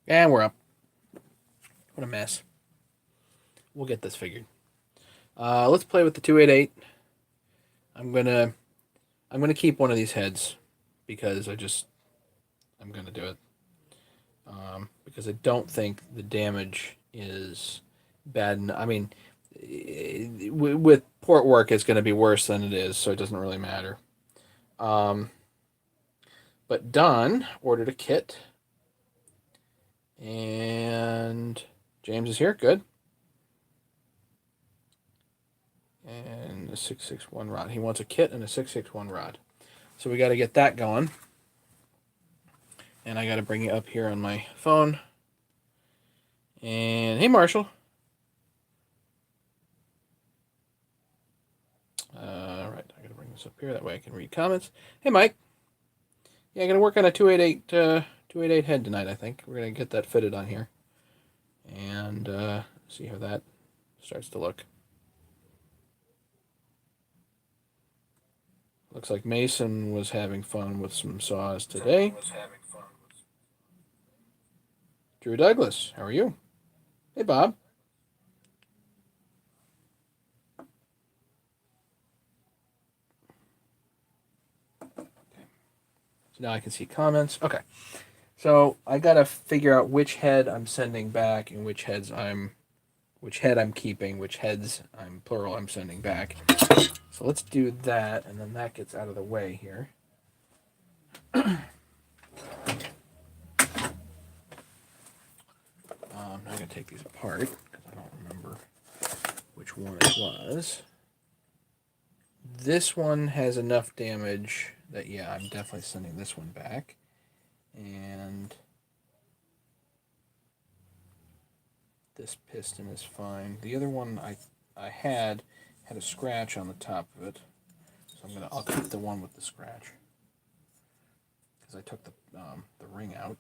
And we're up. What a mess. We'll get this figured. Let's play with the 288. I'm gonna keep one of these heads because I'm gonna do it. Because I don't think the damage is bad. I mean, with port work, it's going to be worse than it is, so it doesn't really matter. Um, but Don ordered a kit, and James is here. Good. And a 661 rod. He wants a kit and a 661 rod. So we got to get that going. And I got to bring you up here on my phone. And hey, Marshall. All right, I got to bring this up here. That way I can read comments. Hey, Mike. Yeah, I'm going to work on a 288 head tonight, I think. We're going to get that fitted on here. And see how that starts to look. Looks like Mason was having fun with some saws today. Drew Douglas, how are you? Hey, Bob. So now I can see comments. Okay. So I gotta figure out which head I'm sending back and which head I'm keeping, which heads I'm plural I'm sending back. So let's do that, and then that gets out of the way here. I'm gonna take these apart because I don't remember which one it was. This one has enough damage that, yeah, I'm definitely sending this one back. And this piston is fine. The other one I had a scratch on the top of it, so I'll keep the one with the scratch because I took the ring out.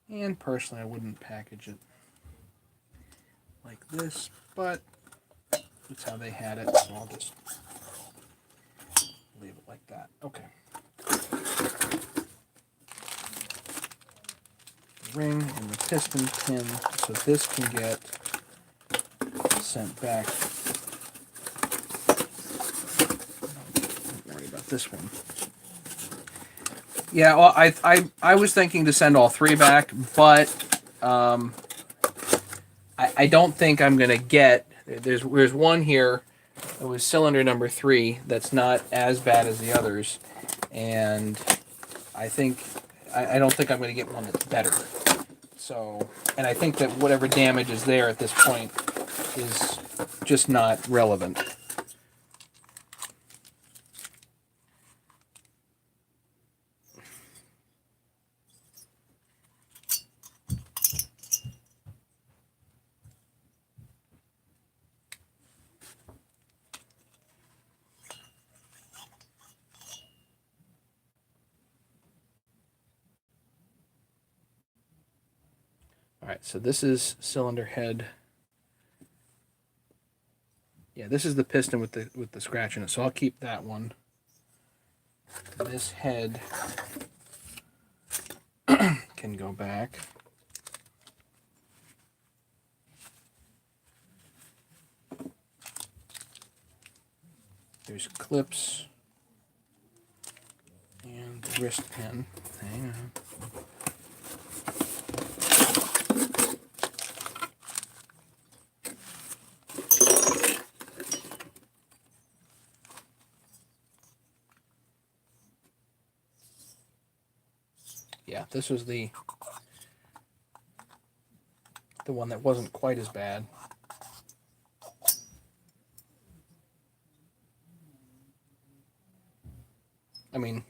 And personally, I wouldn't package it like this, but that's how they had it, so I'll just leave it like that. Okay. The ring and the piston pin, so this can get sent back. Don't worry about this one. Yeah, well, I was thinking to send all three back, but I don't think I'm gonna get. There's one here. It was cylinder number 3. That's not as bad as the others, and I don't think I'm gonna get one that's better. So, and I think that whatever damage is there at this point is just not relevant. All right, so this is cylinder head. Yeah, this is the piston with the scratch in it. So I'll keep that one. This head can go back. There's clips and the wrist pin. Hang on. Yeah, this was the one that wasn't quite as bad. I mean,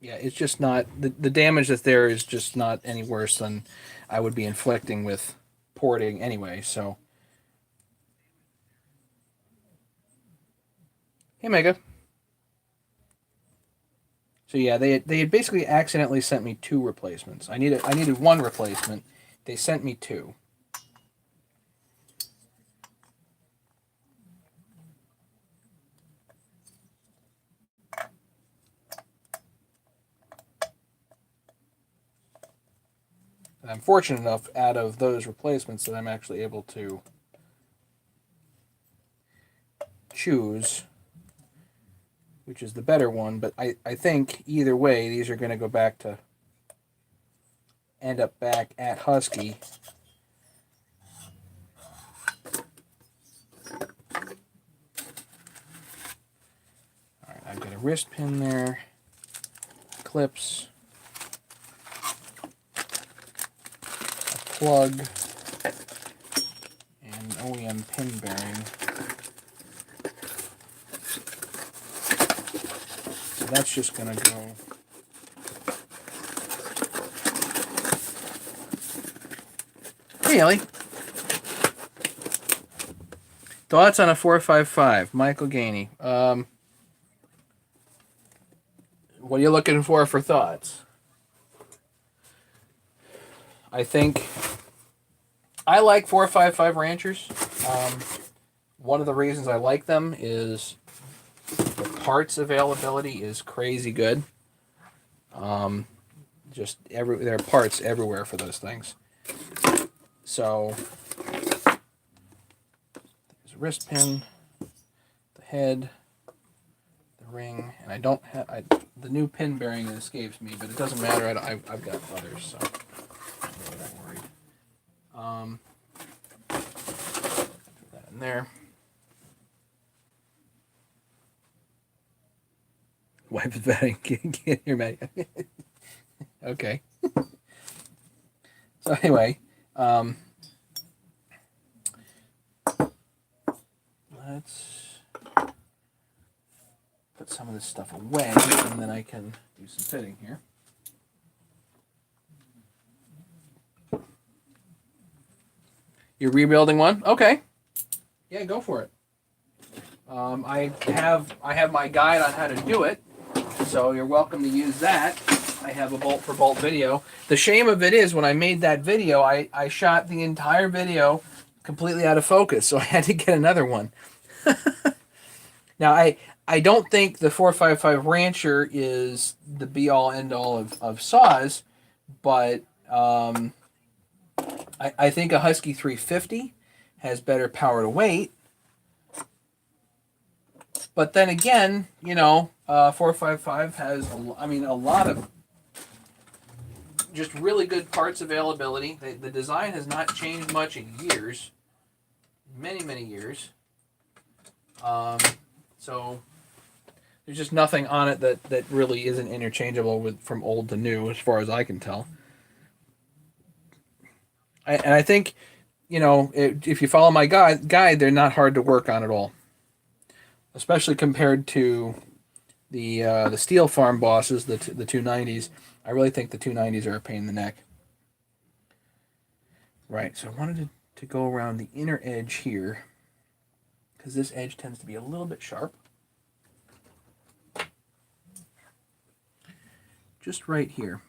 Yeah, it's just not the damage that's there is just not any worse than I would be inflicting with porting anyway. So, hey, Mega. So yeah, they had basically accidentally sent me two replacements. I needed one replacement. They sent me two. And I'm fortunate enough out of those replacements that I'm actually able to choose which is the better one, but I think either way these are going to go back to end up back at Husky. Alright, I've got a wrist pin there, clips, a plug, and OEM pin bearing. So that's just going to go. Hey, Ellie. Thoughts on a 455, Michael Gainey. What are you looking for thoughts? I think I like 455 Ranchers. One of the reasons I like them is the parts availability is crazy good. There are parts everywhere for those things. So there's a wrist pin, the head, the ring, and I don't have the new pin bearing escapes me, but it doesn't matter. I've got others, so I'm not that worried. Put that in there. Wipe the bedding. Get your bed. Okay. So anyway, let's put some of this stuff away, and then I can do some fitting here. You're rebuilding one? Okay. Yeah, go for it. I have my guide on how to do it, so you're welcome to use that. I have a bolt for bolt video. The shame of it is when I made that video, I shot the entire video completely out of focus, so I had to get another one. Now, I don't think the 455 Rancher is the be-all, end-all of saws, but I think a Husky 350 has better power to weight. But then again, 455 has, a lot of just really good parts availability. The design has not changed much in years. Many, many years. So there's just nothing on it that really isn't interchangeable from old to new, as far as I can tell. And I think, if you follow my guide, they're not hard to work on at all. Especially compared to the Steel Farm bosses, the 290s. I really think the 290s are a pain in the neck. Right, so I wanted to go around the inner edge here, because this edge tends to be a little bit sharp. Just right here.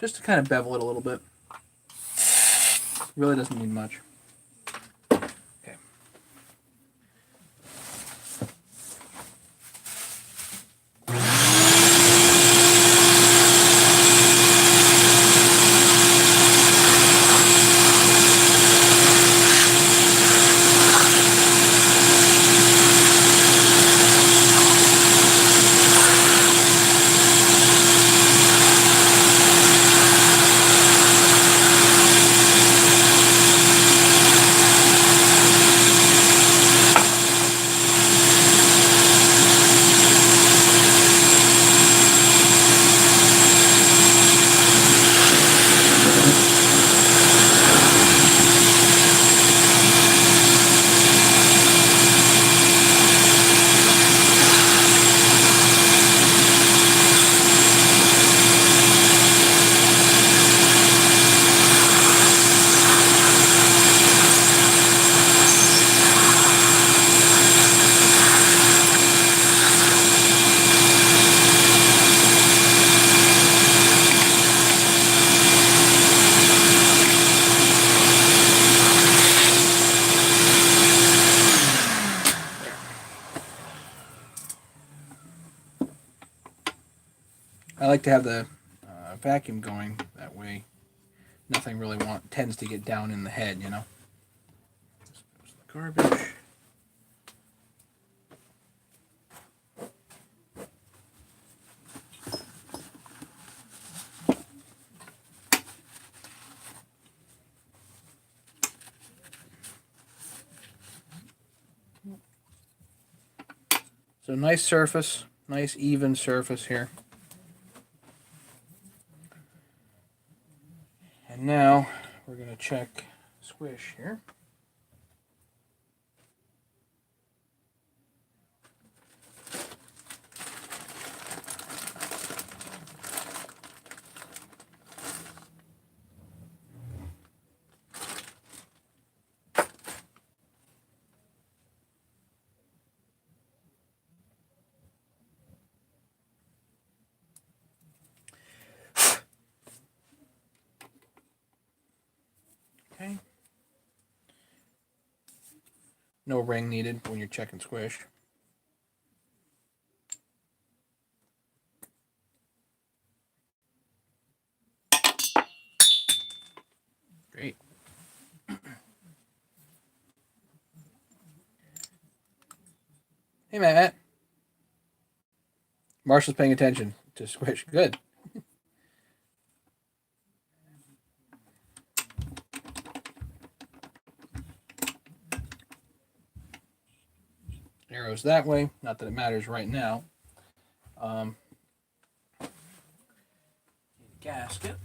Just to kind of bevel it a little bit. Really doesn't need much. Okay. like to have the vacuum going that way. Nothing really tends to get down in the head, you know. This goes in the garbage. So nice surface, nice even surface here. And now we're going to check squish here. Okay. No ring needed when you're checking squish. Great. Hey, Matt. Marshall's paying attention to squish. Good. Arrows that way. Not that it matters right now. Gasket.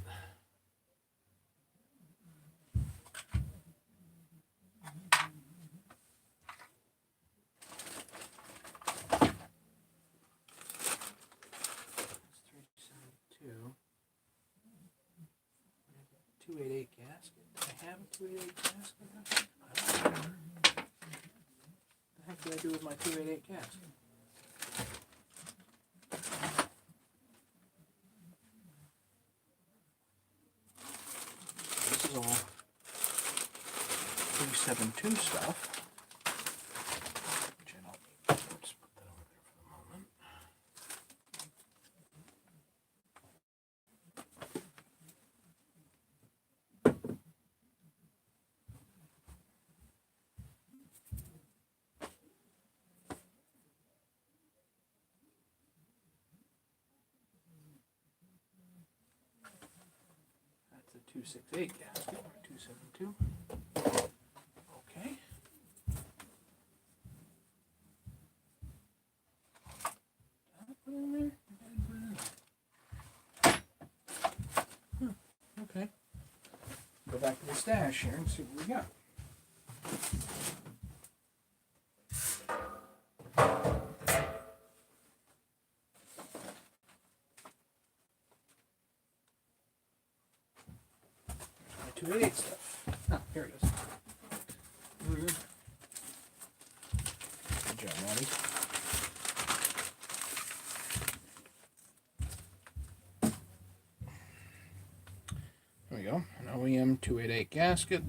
Two. 288 gasket. Do I have a 288 gasket? I don't know. What the heck did I do with my 288 gasket? This is all 372 stuff. Which I don't need. Let's put that over there for the moment. That's a 268 gasket, or 272. Okay. Put it in there? Okay. Go back to the stash here and see what we got. My 288 stuff. Oh, here it is. Good job, Monty. There we go. An OEM 288 gasket.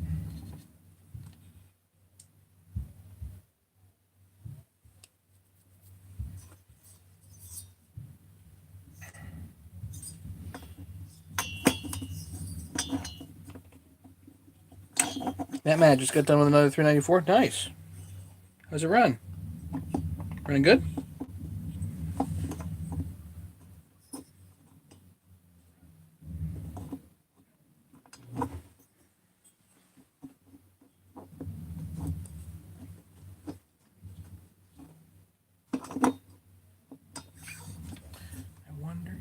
Matt just got done with another 394. Nice. How's it run? Running good? I wonder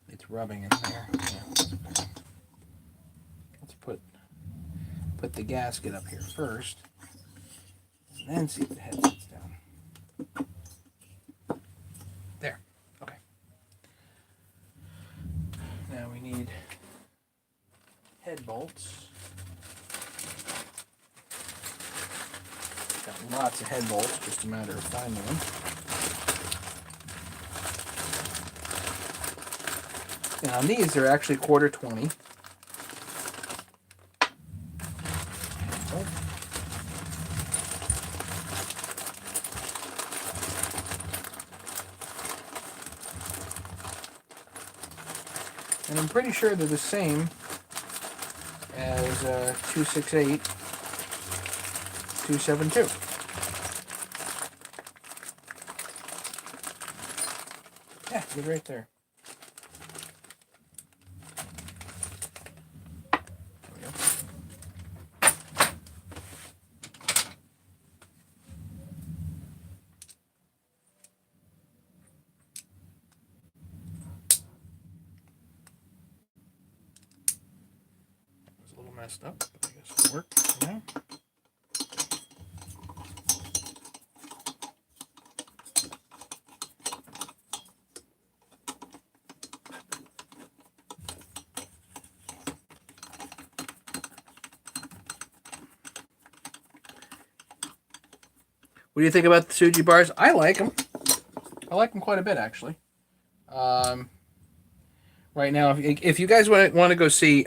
if it's rubbing in there. Yeah. Let's put the gasket up here first, and then see if the head sits down. There. Okay. Now we need head bolts. Got lots of head bolts, just a matter of finding them. And on these, they're actually 1/4 20. And I'm pretty sure they're the same as 268, 272. Yeah, they're right there. Messed up, but I guess it'll work now. What do you think about the Tsuji bars? I like them. I like them quite a bit, actually. Right now, if you guys want to go see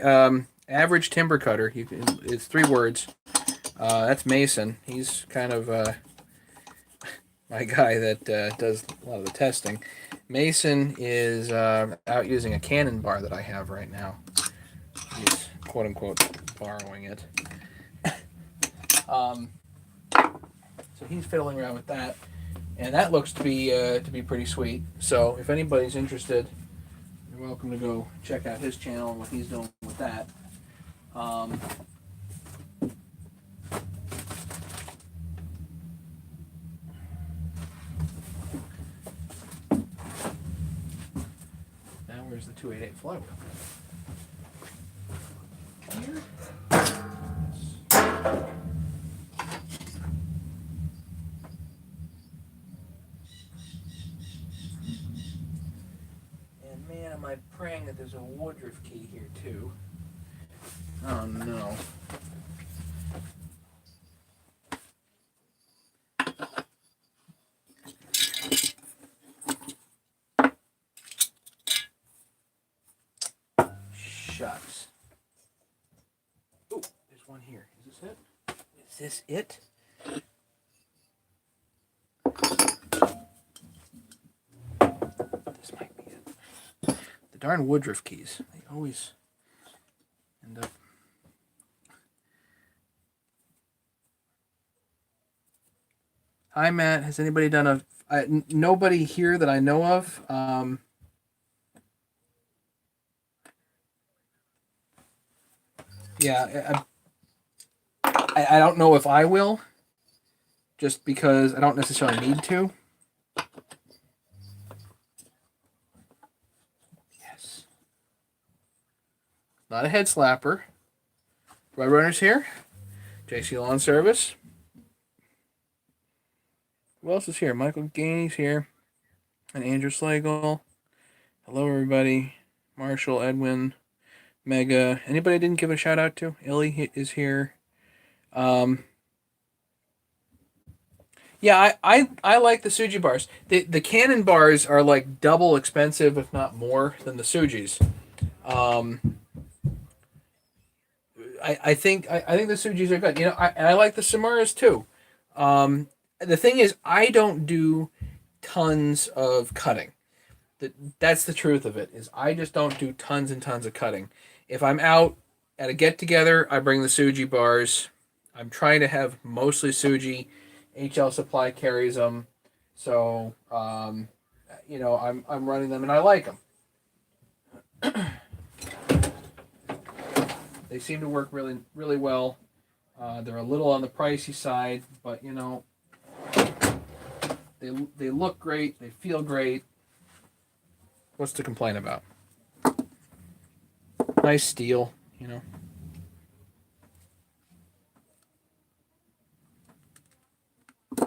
Average Timber Cutter, it's 3 words. That's Mason. He's kind of my guy that does a lot of the testing. Mason is out using a Canon bar that I have right now. He's quote unquote borrowing it. So he's fiddling around with that, and that looks to be pretty sweet. So if anybody's interested, you're welcome to go check out his channel and what he's doing with that. Now where's the 288 flywheel? Here. And man, am I praying that there's a Woodruff key here too. Oh no. Shucks. Oh, there's one here. Is this it? Is this it? This might be it. The darn Woodruff keys. They always end up. Hi, Matt. Has anybody done nobody here that I know of. Yeah, I don't know if I will, just because I don't necessarily need to. Yes. Not a head slapper. Road Runners here. JC Lawn Service. Who else is here? Michael Gainey's here. And Andrew Slagle. Hello, everybody. Marshall, Edwin, Mega. Anybody I didn't give a shout out to? Illy is here. Yeah, I like the Tsuji bars. The Canon bars are like double expensive, if not more, than the Tsujis. I think the Tsujis are good. You know, I like the Samuras too. The thing is, I don't do tons of cutting. That's the truth of it. Is I just don't do tons and tons of cutting. If I'm out at a get together, I bring the Tsuji bars. I'm trying to have mostly Tsuji. HL Supply carries them, so you know I'm running them and I like them. They seem to work really really well. They're a little on the pricey side, but you know they look great. They feel great. What's to complain about? Nice steel, you know.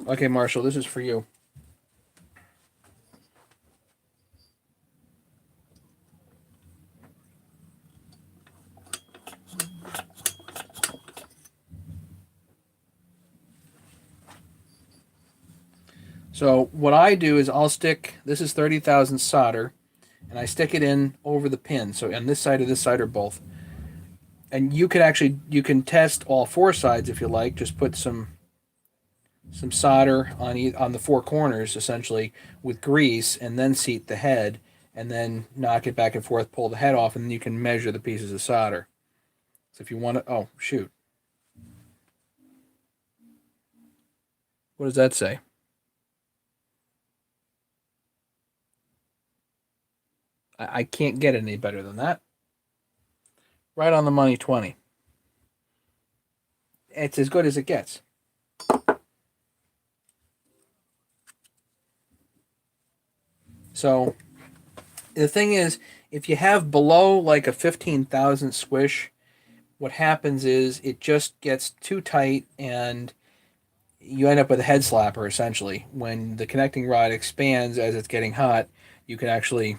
Okay, Marshall, this is for you. So what I do is I'll stick, this is 30,000 solder, and I stick it in over the pin. So on this side or this side or both. And you can test all 4 sides if you like. Just put some solder on the 4 corners essentially with grease, and then seat the head, and then knock it back and forth, pull the head off, and then you can measure the pieces of solder. So if you want to, oh shoot, what does that say? I can't get any better than that. Right on the money, 20. It's as good as it gets. So the thing is, if you have below like a 15,000 squish, what happens is it just gets too tight and you end up with a head slapper essentially. When the connecting rod expands as it's getting hot, you can actually,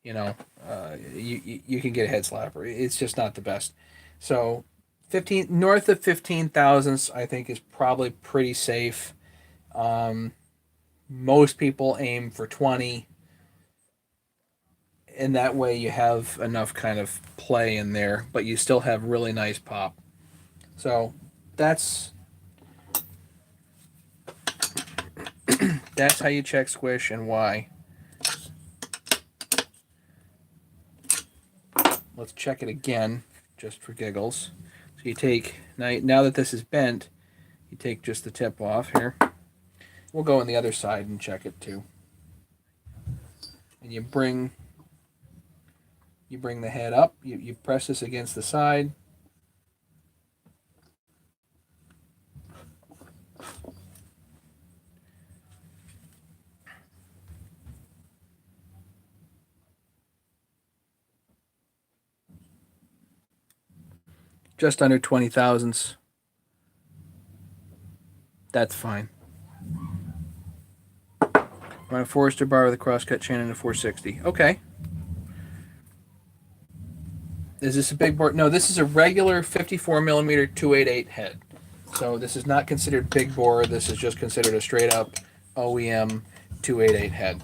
you can get a head slapper. It's just not the best. So 15 north of 15 thousandths I think is probably pretty safe. Most people aim for 20, and that way you have enough kind of play in there, but you still have really nice pop. So that's how you check squish and why. Let's check it again, just for giggles. So you take, now that this is bent, you take just the tip off here. We'll go on the other side and check it too. And you bring the head up, you press this against the side. Just under 20 thousandths. That's fine. Run a Forester bar with a crosscut chain and a 460. Okay. Is this a big bore? No, this is a regular 54 millimeter 288 head. So this is not considered big bore. This is just considered a straight up OEM 288 head.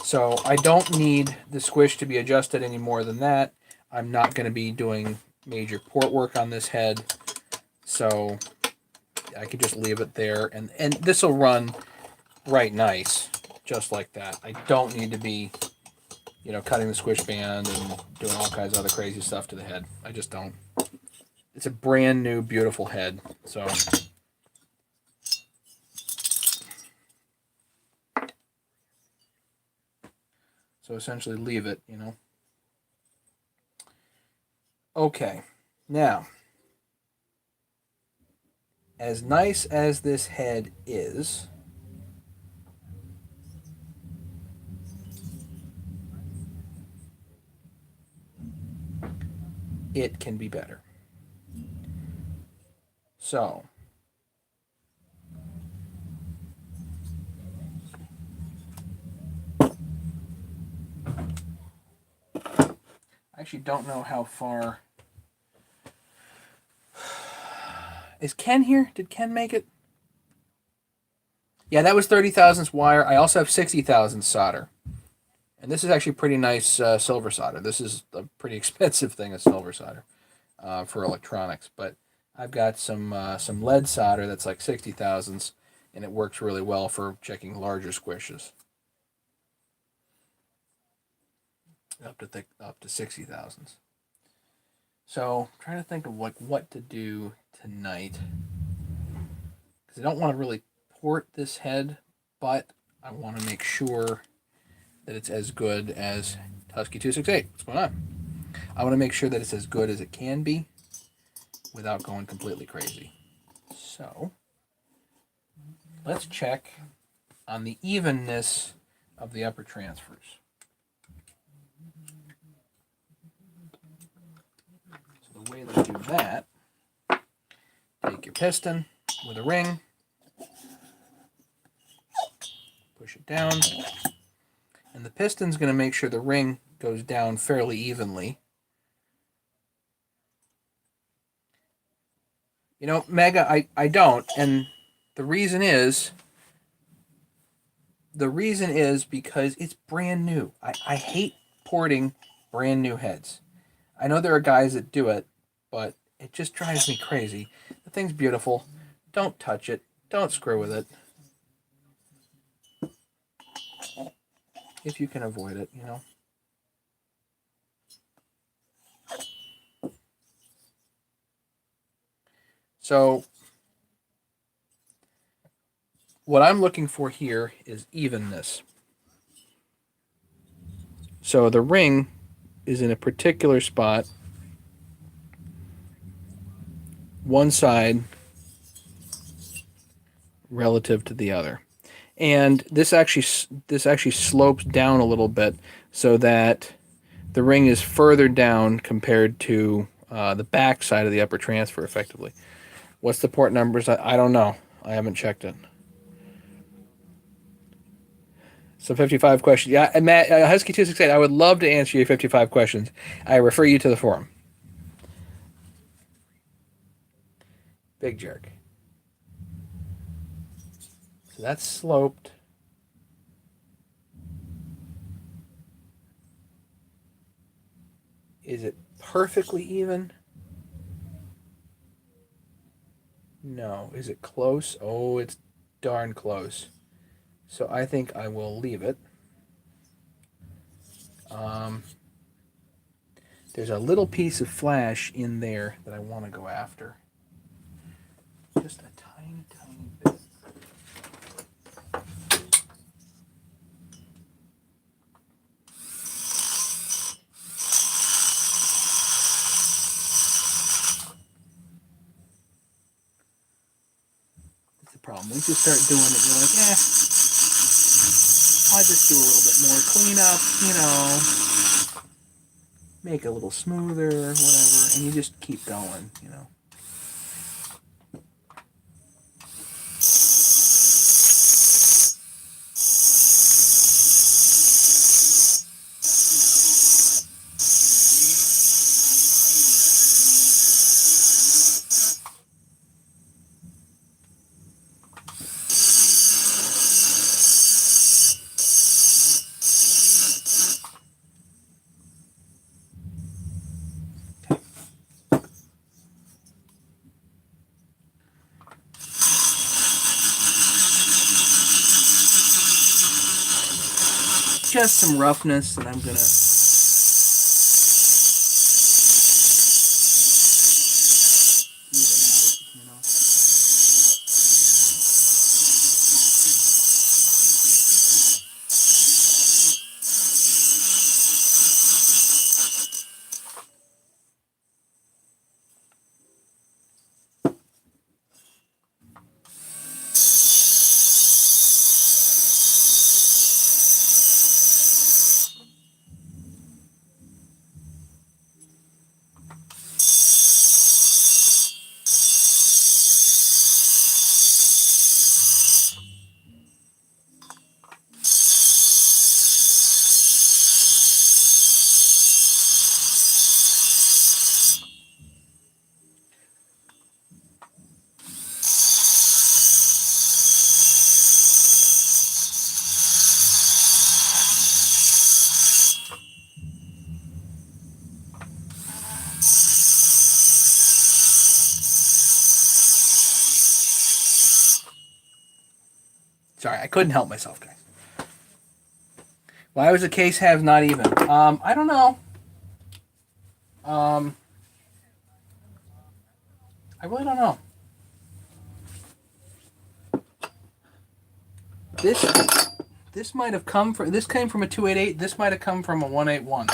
So I don't need the squish to be adjusted any more than that. I'm not going to be doing major port work on this head. So I could just leave it there. And this will run right nice, just like that. I don't need to be, cutting the squish band and doing all kinds of other crazy stuff to the head. I just don't. It's a brand new, beautiful head. So essentially leave it, Okay, now, as nice as this head is, it can be better. So, I actually don't know how far. Is Ken here? Did Ken make it? Yeah, that was 30 thousandths wire. I also have 60 thousandths solder. And this is actually pretty nice silver solder. This is a pretty expensive thing of silver solder for electronics. But I've got some lead solder that's like 60 thousandths, and it works really well for checking larger squishes. Up to 60 thousandths. So I'm trying to think of what to do tonight, because I don't want to really port this head, but I want to make sure that it's as good as Husky 268. What's going on? I want to make sure that it's as good as it can be without going completely crazy. So let's check on the evenness of the upper transfers. So the way that you do that, take your piston with a ring, push it down, and the piston's going to make sure the ring goes down fairly evenly. Mega, I don't, and the reason is because it's brand new. I hate porting brand new heads. I know there are guys that do it, but it just drives me crazy. The thing's beautiful. Don't touch it. Don't screw with it. if you can avoid it, you know. So what I'm looking for here is evenness. So the ring is in a particular spot, one side relative to the other. And this actually slopes down a little bit so that the ring is further down compared to the back side of the upper transfer effectively. What's the port numbers? I don't know. I haven't checked it. So 55 questions. Yeah, and Matt, Husky268, I would love to answer your 55 questions. I refer you to the forum. Big jerk. So that's sloped. Is it perfectly even? No. Is it close? Oh, it's darn close. So I think I will leave it. There's a little piece of flash in there that I want to go after. Just a tiny, tiny bit. That's the problem. Once you start doing it, you're like, I'll just do a little bit more cleanup, you know, make it a little smoother, whatever, and you just keep going, you know. Just some roughness, and I'm gonna even out, you know. Sorry, I couldn't help myself, guys. Why was the case halves not even? I don't know. I really don't know. This might have come from, this came from a 288. This might have come from a 181.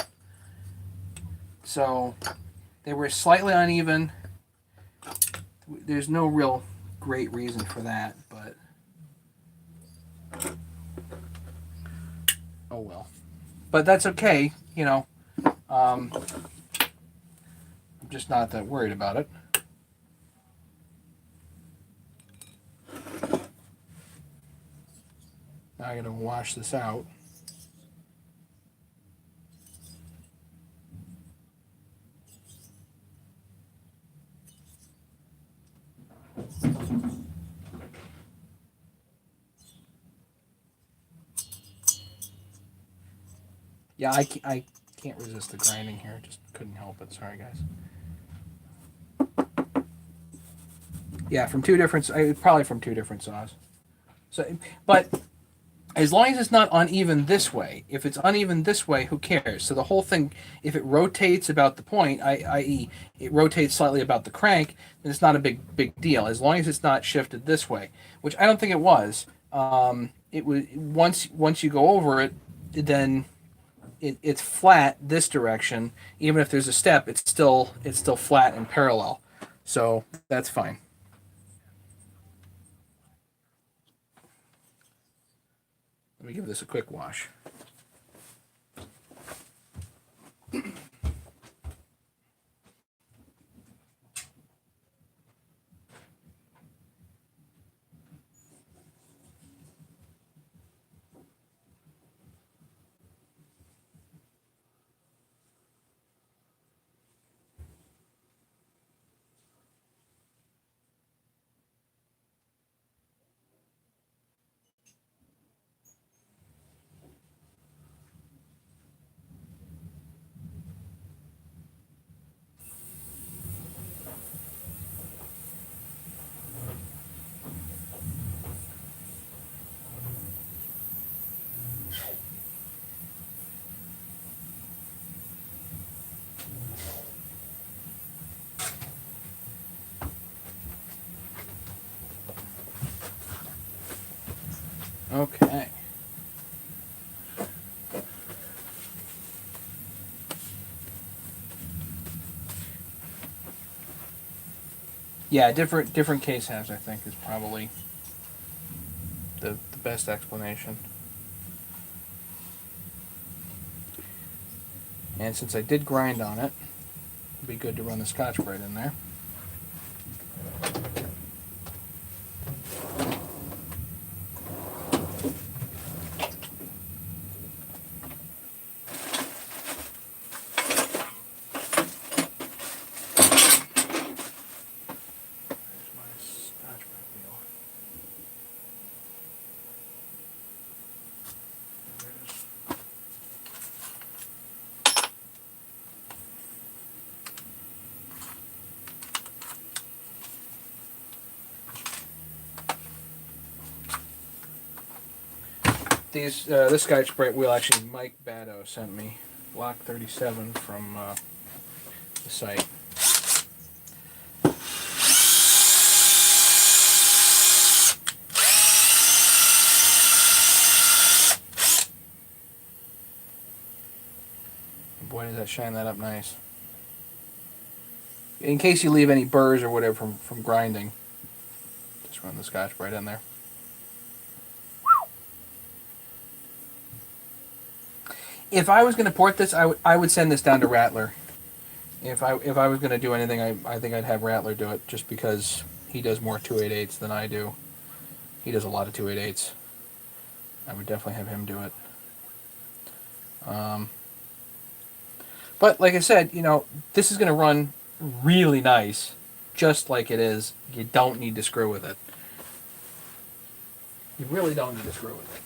So they were slightly uneven. There's no real great reason for that, but oh well. But that's okay, you know. I'm just not that worried about it. Now I gotta wash this out. Yeah, I can't resist the grinding here. Just couldn't help it. Sorry, guys. Yeah, from two different, probably from two different saws. So, but as long as it's not uneven this way. If it's uneven this way, who cares? So the whole thing, if it rotates about the point, i.e., it rotates slightly about the crank, then it's not a big deal. As long as it's not shifted this way, which I don't think it was. It was once you go over it, then it's flat this direction. Even if there's a step, it's still flat and parallel. So that's fine. Let me give this a quick wash. Okay. Yeah, different case halves, I think, is probably the best explanation. And since I did grind on it, it'd be good to run the Scotch-Brite in there. This Scotch-Brite wheel, actually, Mike Batto sent me, Block 37 from the site. Boy, does that shine that up nice. In case you leave any burrs or whatever from grinding, just run the Scotch-Brite in there. If I was going to port this, I would send this down to Rattler. If I was going to do anything, I think I'd have Rattler do it, just because he does more 288s than I do. He does a lot of 288s. I would definitely have him do it. But like I said, this is going to run really nice, just like it is. You don't need to screw with it. You really don't need to screw with it.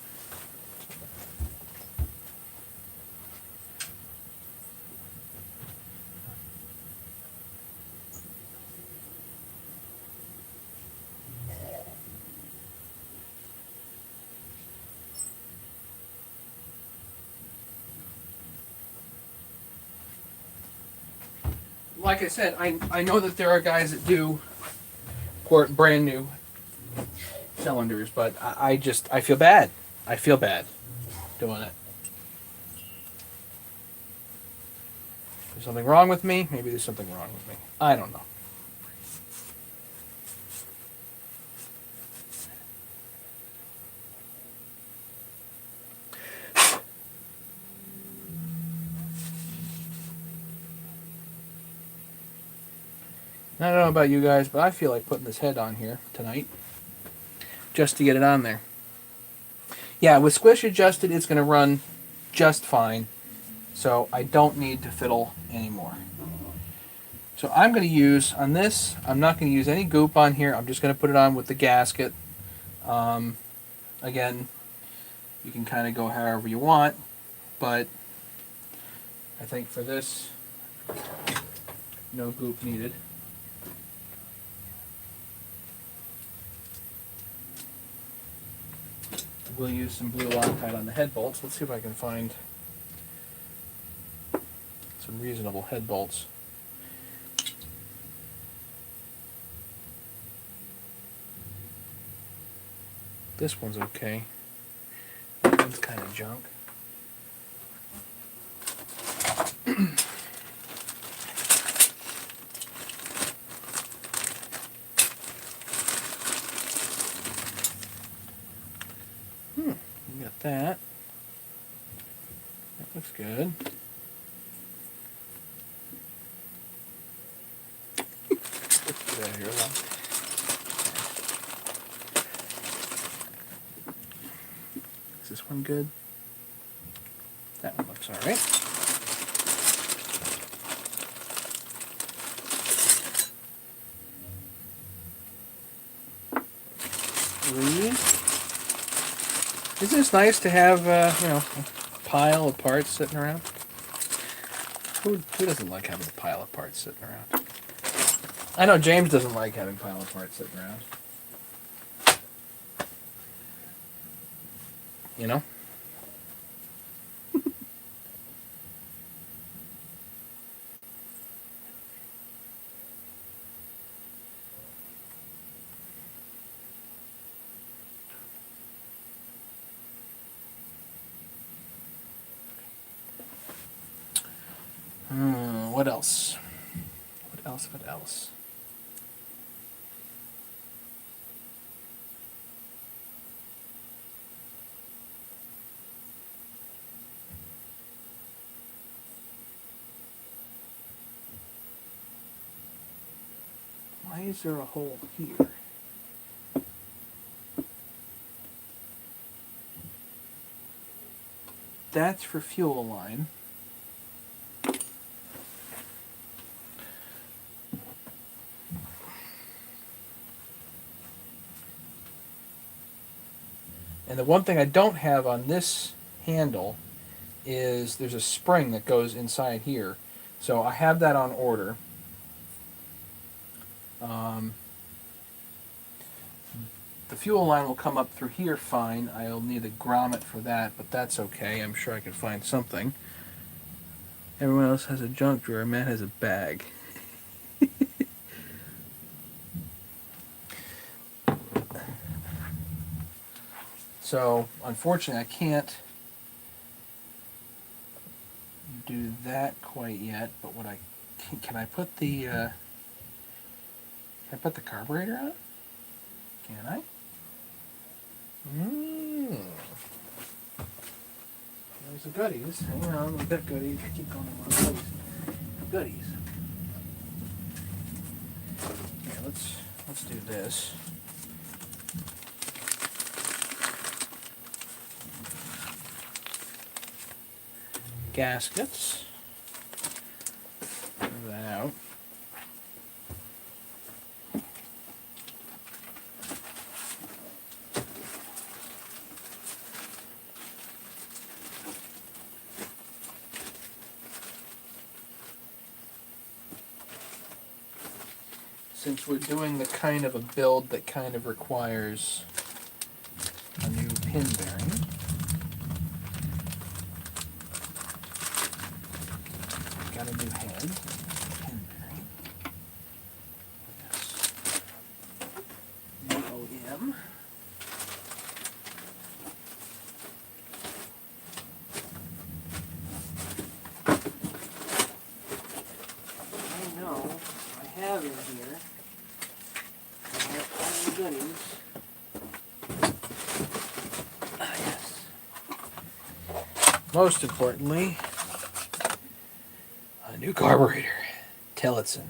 Like I said, I know that there are guys that do port brand new cylinders, but I feel bad. I feel bad doing it. There's something wrong with me. Maybe there's something wrong with me. I don't know. I don't know about you guys, but I feel like putting this head on here tonight just to get it on there. Yeah, with squish adjusted, it's going to run just fine, so I don't need to fiddle anymore. So I'm going to use, on this, I'm not going to use any goop on here. I'm just going to put it on with the gasket. Again, you can kind of go however you want, but I think for this, no goop needed. we'll use some blue Loctite on the head bolts. Let's see if I can find some reasonable head bolts. This one's okay. That one's kind of junk. We got that. That looks good. Let's get out of here. Is this one good? That one looks alright. Isn't this nice to have, a pile of parts sitting around? Who doesn't like having a pile of parts sitting around? I know James doesn't like having a pile of parts sitting around. You know? What else? What else? Why is there a hole here? That's for fuel line. And the one thing I don't have on this handle is there's a spring that goes inside here. So I have that on order. The fuel line will come up through here fine. I'll need a grommet for that, but that's okay. I'm sure I can find something. Everyone else has a junk drawer. Matt has a bag. So, unfortunately, I can't do that quite yet. But what can I put the carburetor on? Can I? There's the goodies. Hang on, we've got goodies. I keep going on goodies. Goodies. Okay, let's do this. Gaskets. Move that out. Since we're doing the kind of a build that kind of requires a new pin bearing, got a new head, pin bearing, yes, UOM, I know I have in here. Goodies. Yes. Most importantly, a new carburetor, Tillotson.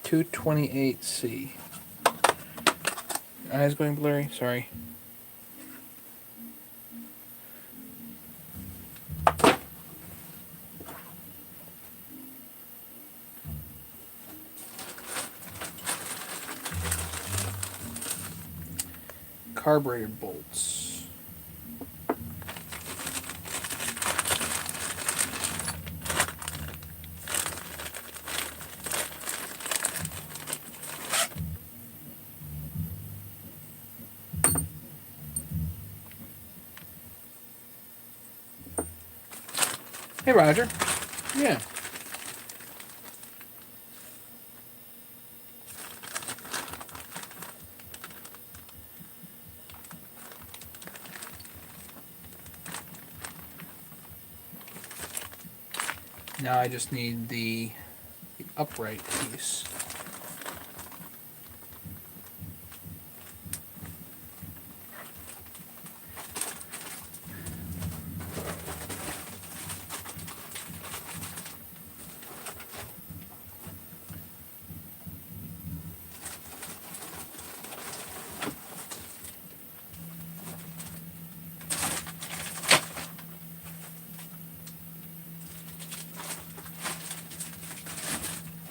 .228C. Eyes going blurry. Sorry. Carburetor bolts. Hey, Roger. Yeah. Now I just need the upright piece.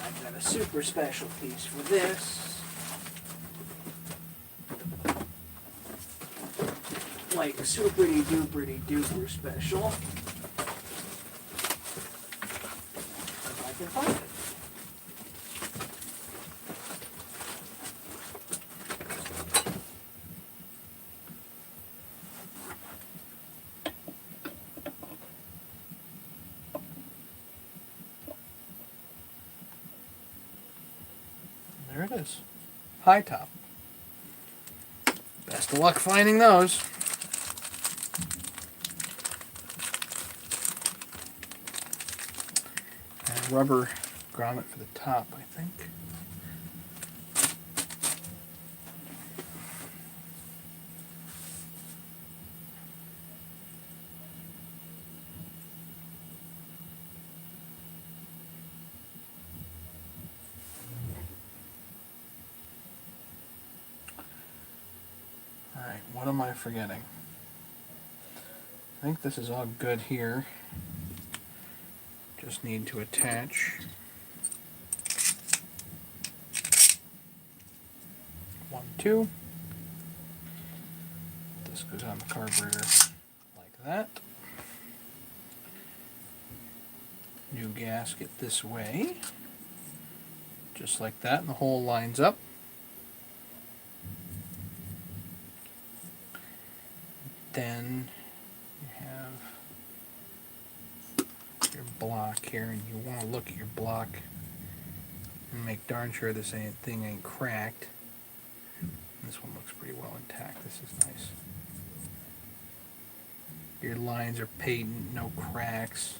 I've got a super special piece for this. Like superty duperty duper special. If I can find it. There it is. High top. Best of luck finding those. And rubber grommet for the top, I think. Alright, what am I forgetting? I think this is all good here. Just need to attach one, two. This goes on the carburetor like that. New gasket this way. Just like that, and the hole lines up. Then you have your block here, and you want to look at your block and make darn sure this thing ain't cracked. This one looks pretty well intact. This is nice. Your lines are patent, no cracks.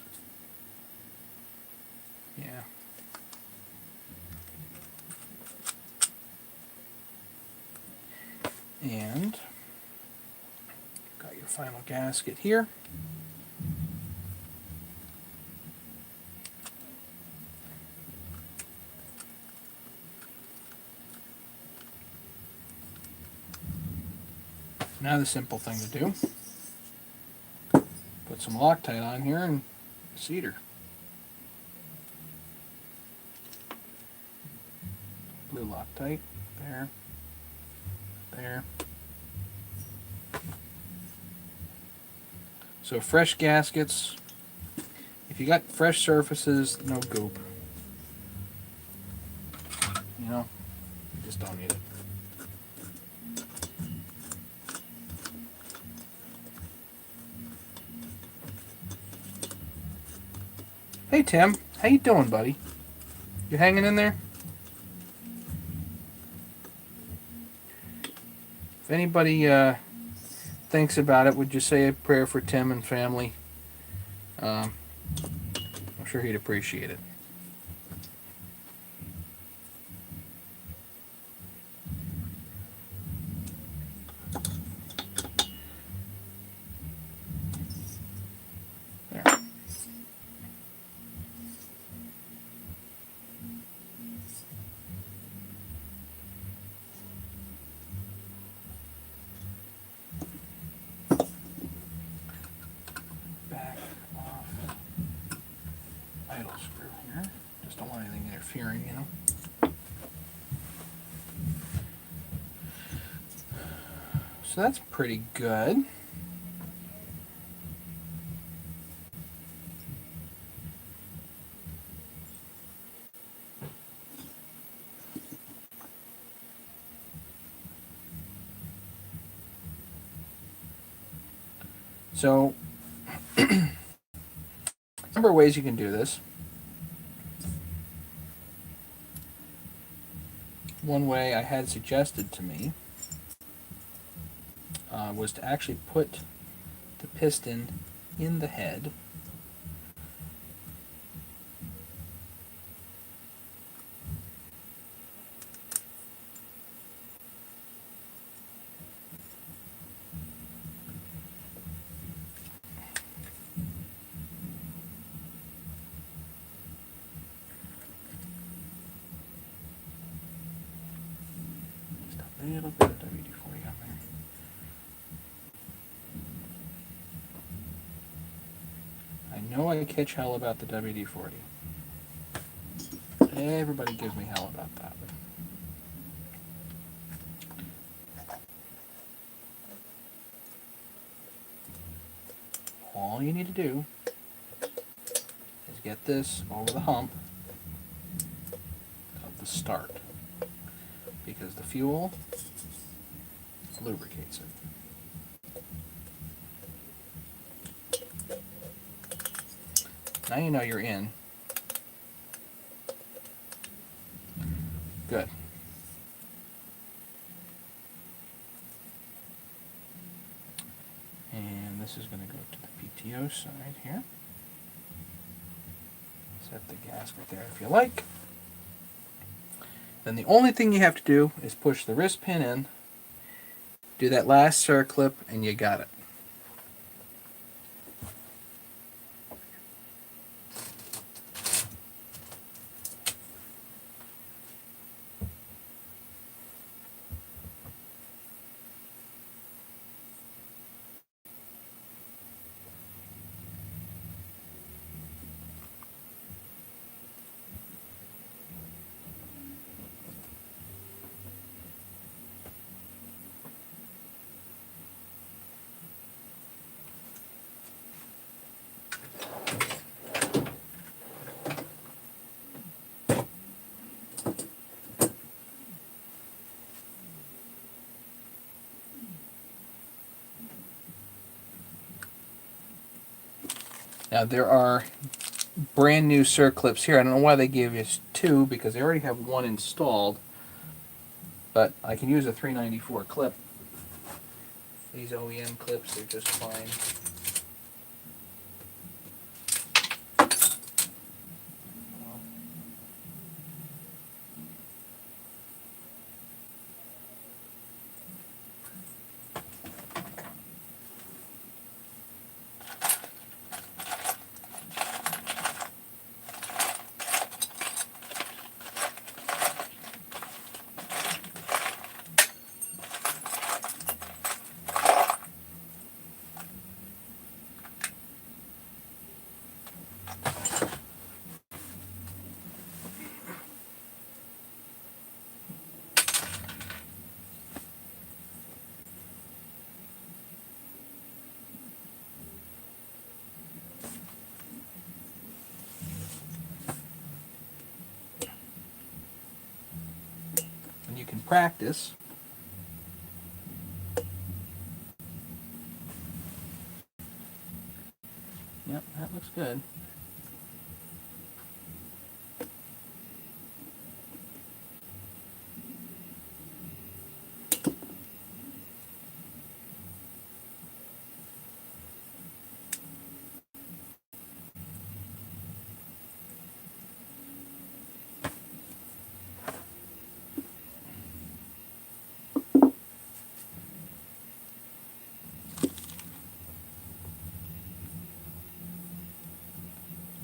Yeah. And got your final gasket here. Now the simple thing to do, put some Loctite on here and cedar. Blue Loctite, there, there. So fresh gaskets, if you got fresh surfaces, no goop. You know, you just don't need it. Hey Tim, how you doing, buddy? You hanging in there? If anybody thinks about it, would you say a prayer for Tim and family? I'm sure he'd appreciate it. There. Back off idle screw here. Just don't want anything interfering, you know. So that's pretty good. So number of ways you can do this. One way I had suggested to me was to actually put the piston in the head. Just a little bit of WD-40 on there. I know I catch hell about the WD-40. Everybody gives me hell about that. All you need to do is get this over the hump of the start, because the fuel lubricates it. Now you know you're in. Good. And this is going to go to the PTO side here. Set the gasket there if you like. Then the only thing you have to do is push the wrist pin in, do that last circlip, and you got it. Now there are brand new circlips here. I don't know why they gave us two, because they already have one installed, but I can use a 394 clip. These OEM clips are just fine. And you can practice. Yep, that looks good.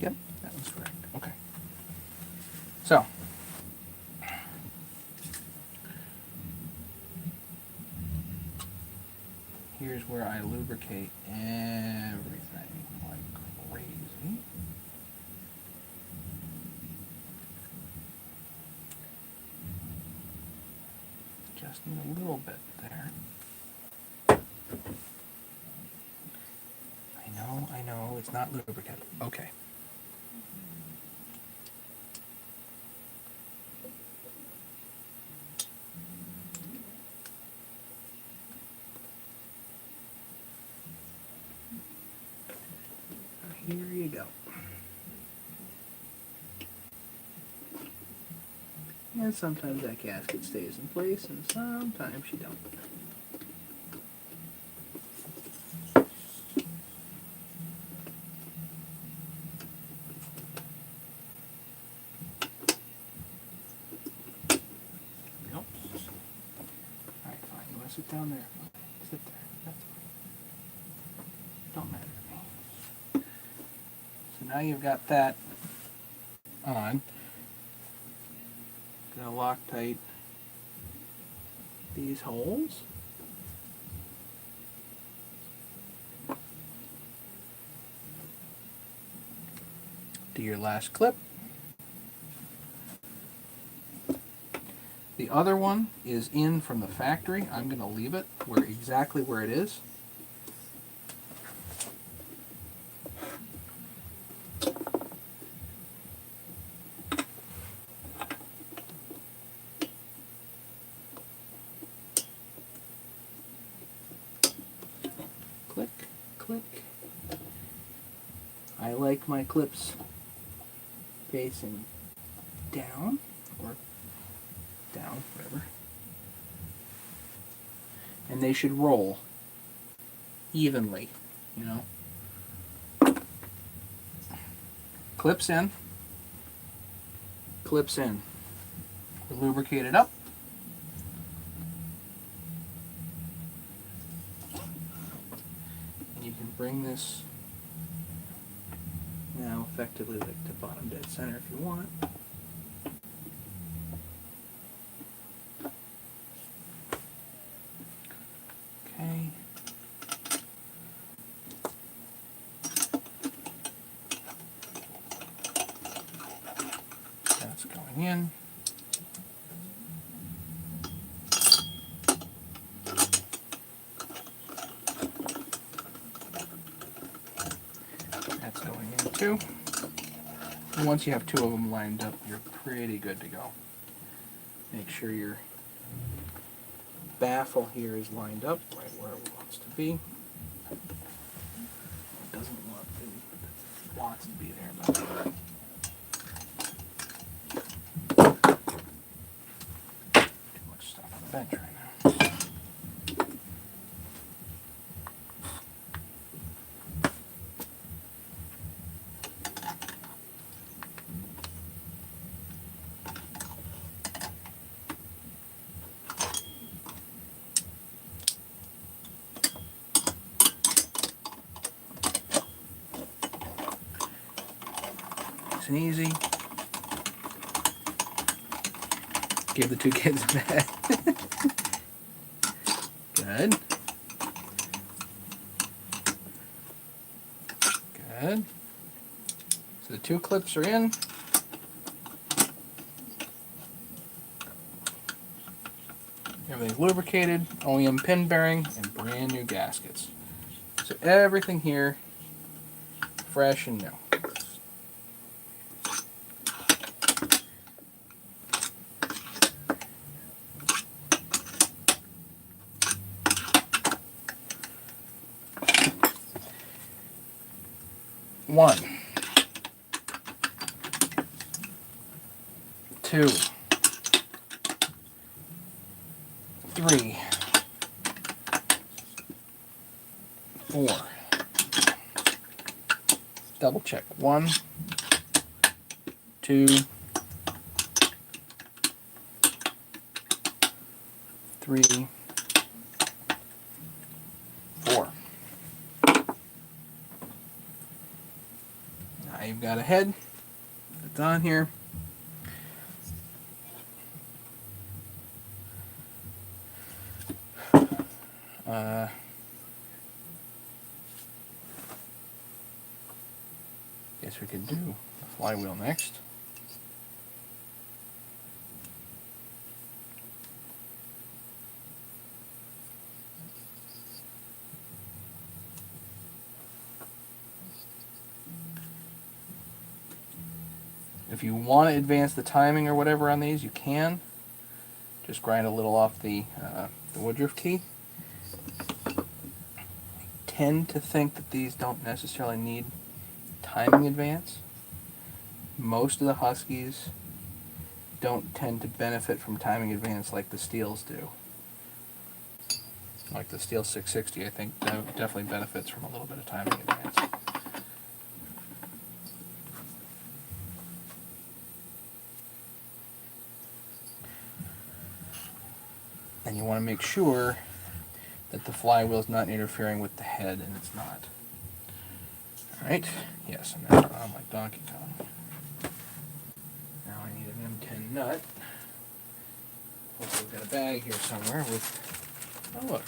Yep, that was correct. Okay. So, here's where I lubricate everything like crazy. Just need a little bit there. I know, it's not lubricant. Okay. Here you go. And sometimes that gasket stays in place, and sometimes she don't. Nope. Alright, fine. You want to sit down there? Sit there. That's fine. Don't matter to me. So now you've got that on. Gonna Loctite these holes. Do your last clip. The other one is in from the factory. I'm going to leave it exactly where it is. Click, click. I like my clips facing down, or down, whatever. And they should roll evenly, you know. Clips in, clips in. Lubricate it up. And you can bring this now effectively like to bottom dead center if you want. Okay. That's going in. That's going in too. And once you have two of them lined up, you're pretty good to go. Make sure your baffle here is lined up right where it wants to be. It doesn't want to, it wants to be there, but too much stuff on the bench right now. Nice and easy. Give the two kids a bed. Good. Good. So the two clips are in. Everything's lubricated, OEM pin bearing, and brand new gaskets. So everything here, fresh and new. One, two, three, four. Double check. 1, 2, 3, 4. Now you've got a head that's on here. Guess we could do the flywheel next. If you want to advance the timing or whatever on these, you can. Just grind a little off the Woodruff key. I tend to think that these don't necessarily need timing advance. Most of the Huskies don't tend to benefit from timing advance like the Steels do. Like the Steel 660, I think definitely benefits from a little bit of timing advance. And you want to make sure that the flywheel is not interfering with the head, and it's not. Alright, yes, and now I'm like Donkey Kong. Now I need an M10 nut. Hopefully we've got a bag here somewhere with, oh look.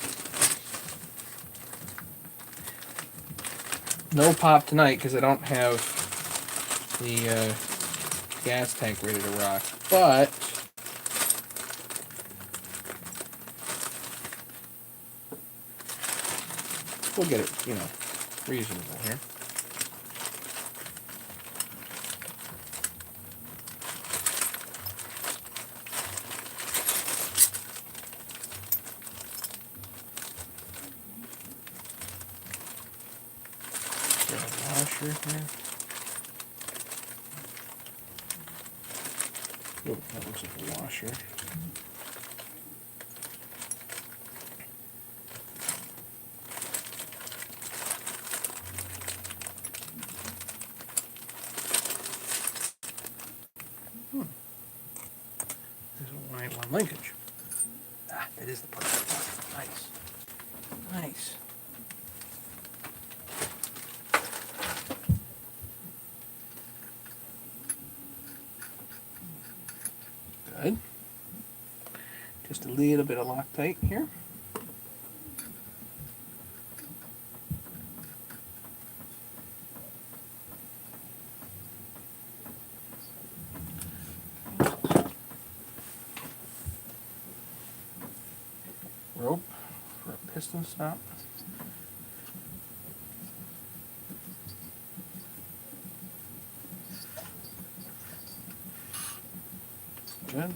No pop tonight because I don't have the gas tank ready to rock, but we'll get it, you know, reasonable here. Washer here. Oh, that looks like a washer. There's a white one linkage. Ah, that is the perfect one. Nice. Nice. Good. Just a little bit of Loctite here. Rope for a piston stop. Good.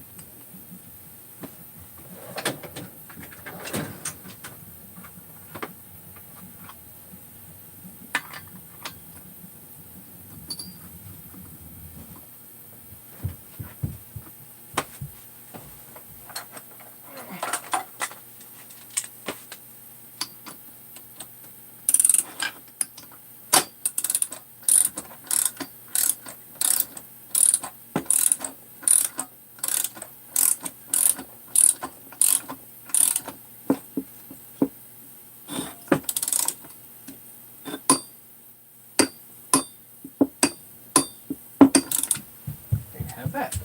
Have that.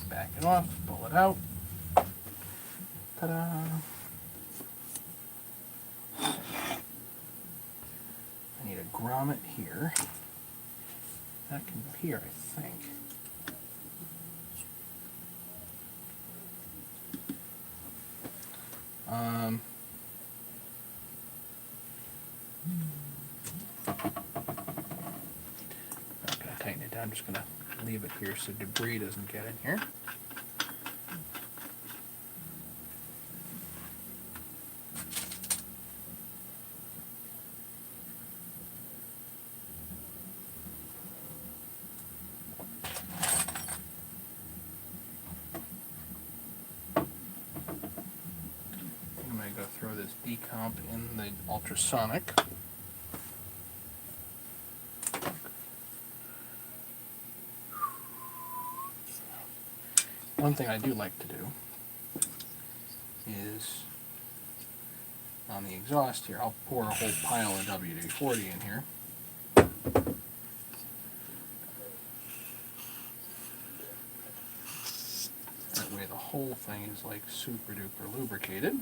Back it off, pull it out. Ta-da! I need a grommet here. That can go here, I think. Not going to tighten it down, I'm just going to leave it here so debris doesn't get in here. I'm going to go throw this decomp in the ultrasonic. One thing I do like to do is on the exhaust here, I'll pour a whole pile of WD-40 in here. That way the whole thing is like super duper lubricated.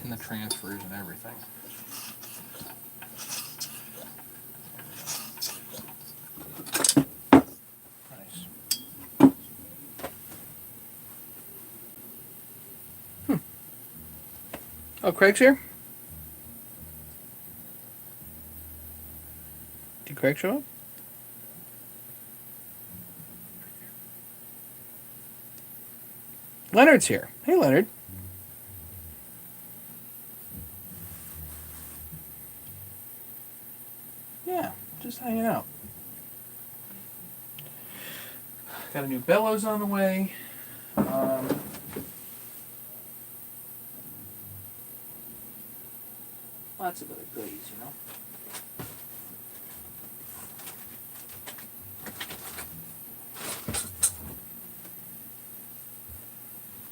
In the transfers and everything. Nice. Oh, Craig's here? Did Craig show up? Leonard's here. Hey, Leonard. Yeah, just hanging out. Got a new bellows on the way. Lots of other goodies, you know.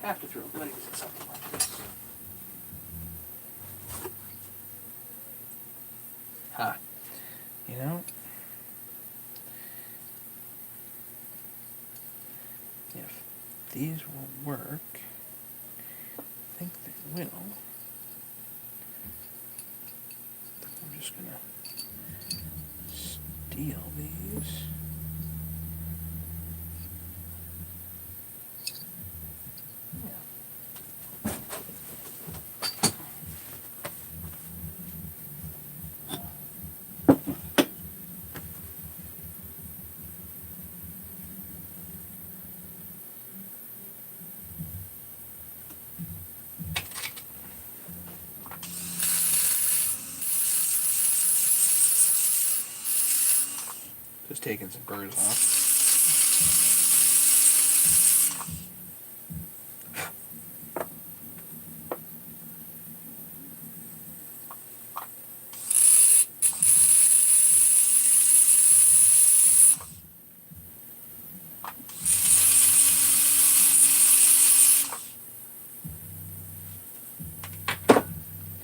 Have to throw goodies at something like this. Ha. You know, if these will work, I think they will. I'm just gonna steal these. Just taking some burrs off.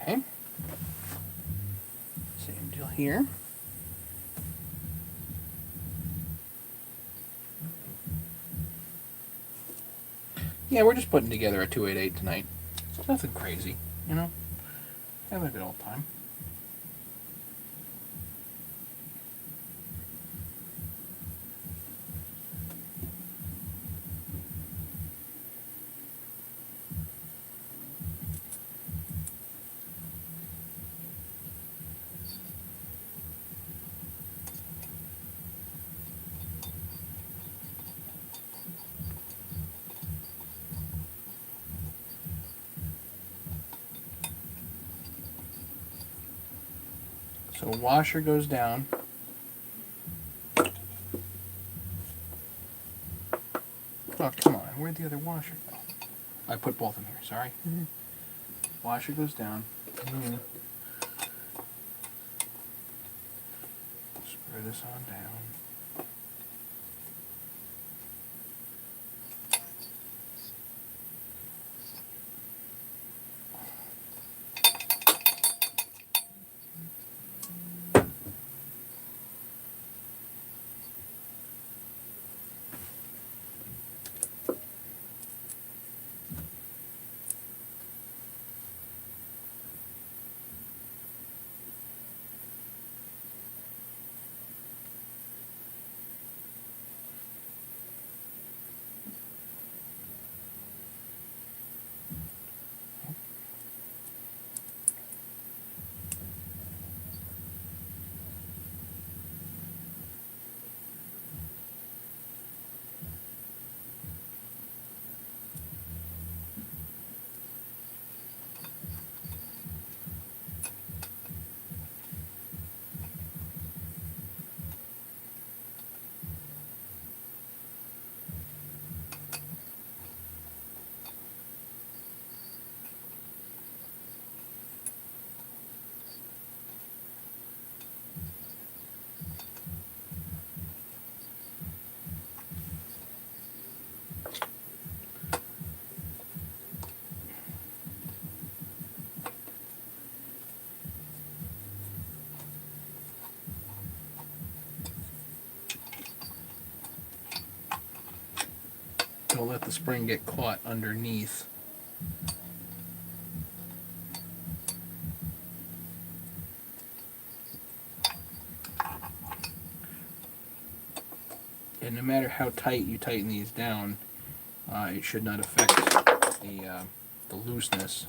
Okay. Same deal here. Yeah, we're just putting together a 288 tonight. Nothing crazy, you know? Having a good old time. So washer goes down. Oh, come on. Where'd the other washer go? I put both in here, sorry. Washer goes down. Screw this on down. Don't let the spring get caught underneath. And no matter how tight you tighten these down, it should not affect the looseness.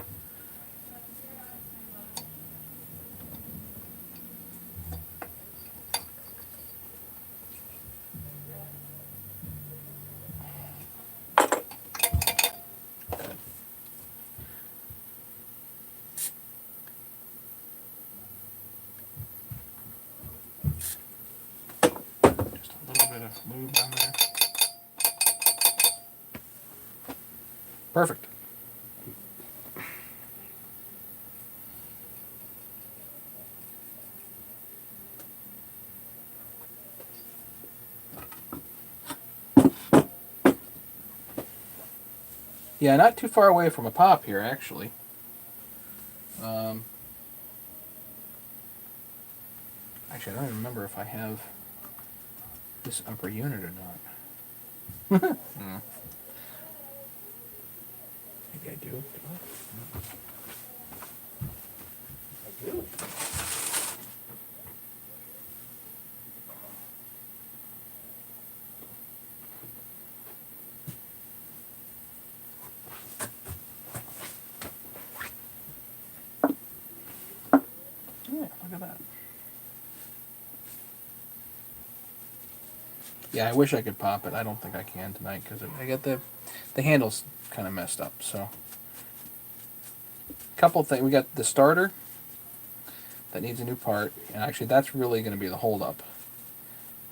bit of lube on there. Perfect. Yeah, not too far away from a pop here, actually. Actually, I don't even remember if I have this upper unit or not. Maybe I do. I do. Yeah, look at that. Yeah, I wish I could pop it. I don't think I can tonight because I got the handle's kind of messed up. So, couple things. We got the starter that needs a new part, and actually that's really going to be the holdup.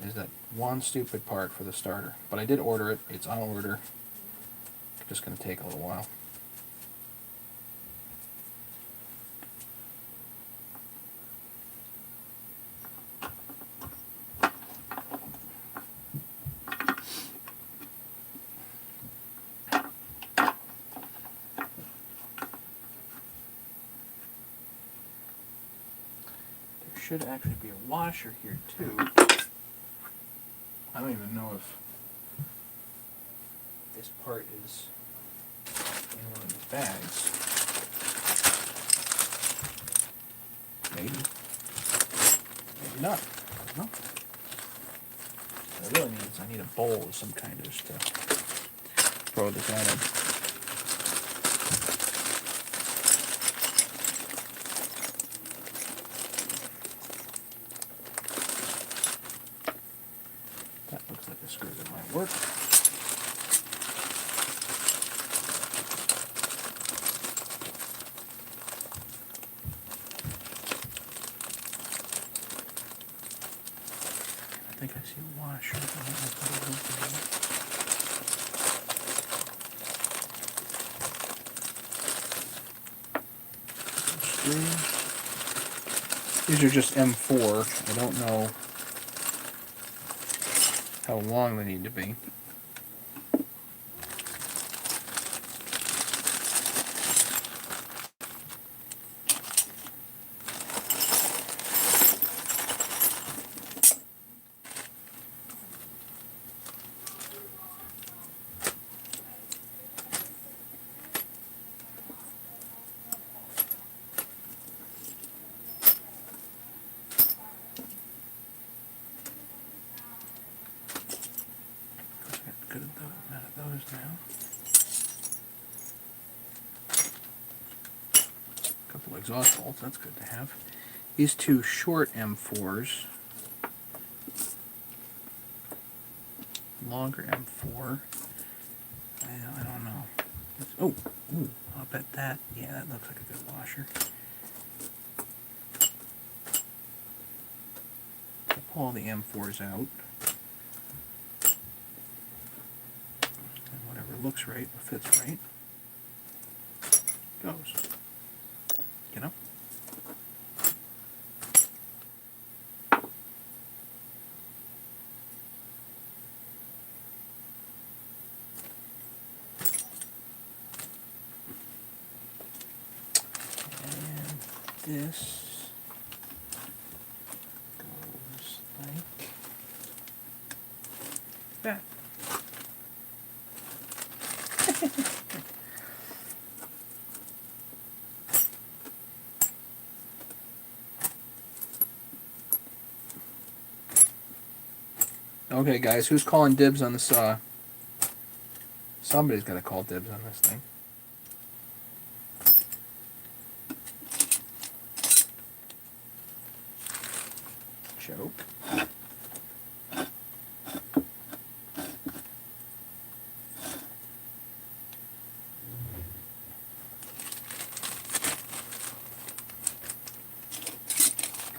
Is that one stupid part for the starter? But I did order it. It's on order. Just going to take a little while. Should actually be a washer here too. I don't even know if this part is in one of these bags. Maybe. Maybe not. I don't know. What I really need is I need a bowl of some kind just to throw this out in. Screw that might work. I think I see a washer. These are just M4. I don't know how long they need to be. Good amount of those now. A couple exhaust bolts, that's good to have. These two short M4s. Longer M4. I don't know. Oh, ooh, I'll bet that. Yeah, that looks like a good washer. I'll pull all the M4s out. Looks right, fits right, goes, you know? And this goes like that. Okay, guys, who's calling dibs on the saw? Somebody's got to call dibs on this thing. Choke.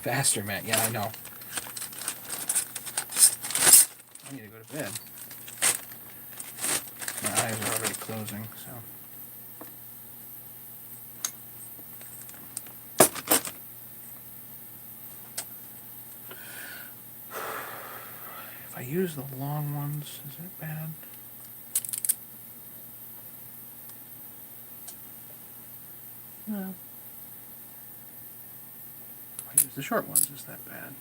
Faster, Matt. Yeah, I know. I need to go to bed. My eyes are already closing, so. If I use the long ones, is it bad? No. If I use the short ones, is that bad?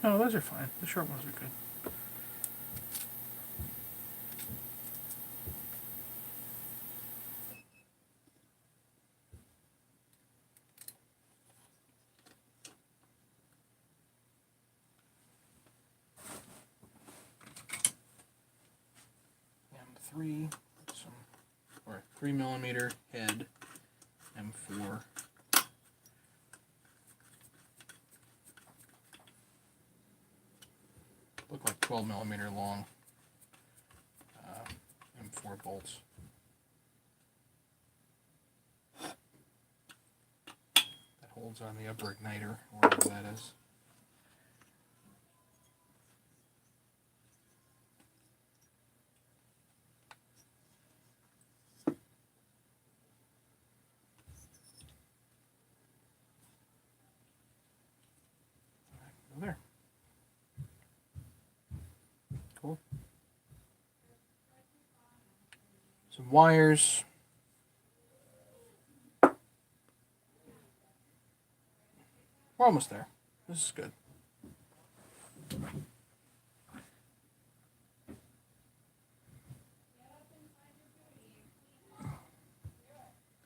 No, those are fine. The short ones are good. M3, or 3mm head, M4. Look like 12mm long M4 bolts. That holds on the upper igniter, or whatever that is. There. Cool. Some wires. We're almost there. This is good.